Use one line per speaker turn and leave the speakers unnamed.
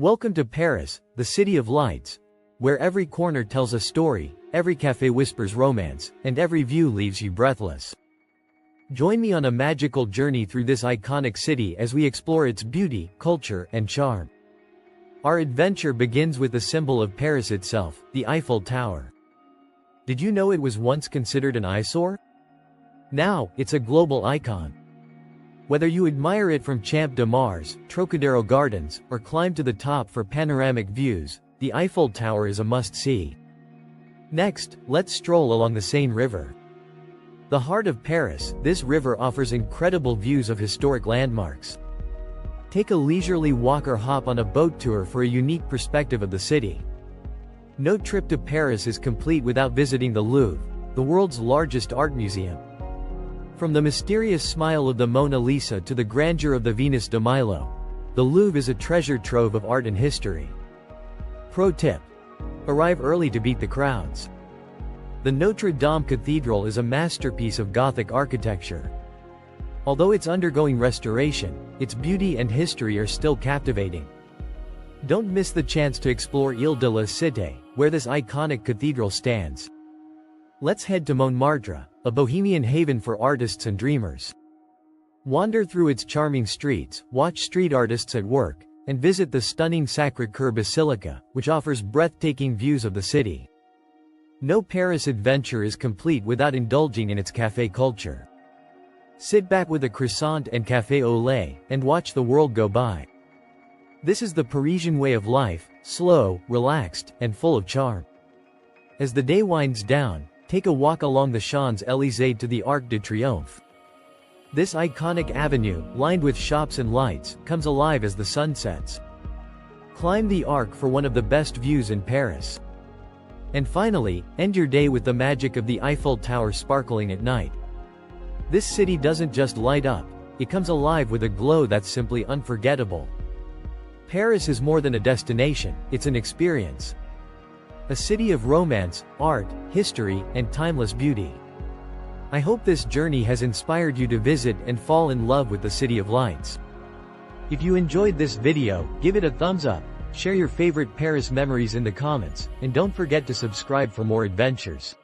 Welcome to Paris, the city of lights, where every corner tells a story, every café whispers romance, and every view leaves you breathless. Join me on a magical journey through this iconic city as we explore its beauty, culture, and charm. Our adventure begins with the symbol of Paris itself, the Eiffel Tower. Did you know it was once considered an eyesore? Now, it's a global icon. Whether you admire it from Champ de Mars, Trocadero Gardens, or climb to the top for panoramic views, the Eiffel Tower is a must-see. Next, let's stroll along the Seine River. The heart of Paris, this river offers incredible views of historic landmarks. Take a leisurely walk or hop on a boat tour for a unique perspective of the city. No trip to Paris is complete without visiting the Louvre, the world's largest art museum. From the mysterious smile of the Mona Lisa to the grandeur of the Venus de Milo, the Louvre is a treasure trove of art and history. Pro tip: arrive early to beat the crowds. The Notre-Dame Cathedral is a masterpiece of Gothic architecture. Although it's undergoing restoration, its beauty and history are still captivating. Don't miss the chance to explore Ile de la Cité, where this iconic cathedral stands. Let's head to Montmartre, a bohemian haven for artists and dreamers. Wander through its charming streets, watch street artists at work, and visit the stunning Sacré-Cœur Basilica, which offers breathtaking views of the city. No Paris adventure is complete without indulging in its café culture. Sit back with a croissant and café au lait, and watch the world go by. This is the Parisian way of life, slow, relaxed, and full of charm. As the day winds down, take a walk along the Champs-Élysées to the Arc de Triomphe. This iconic avenue, lined with shops and lights, comes alive as the sun sets. Climb the Arc for one of the best views in Paris. And finally, end your day with the magic of the Eiffel Tower sparkling at night. This city doesn't just light up, it comes alive with a glow that's simply unforgettable. Paris is more than a destination, it's an experience. A city of romance, art, history, and timeless beauty. I hope this journey has inspired you to visit and fall in love with the City of Lights. If you enjoyed this video, give it a thumbs up, share your favorite Paris memories in the comments, and don't forget to subscribe for more adventures.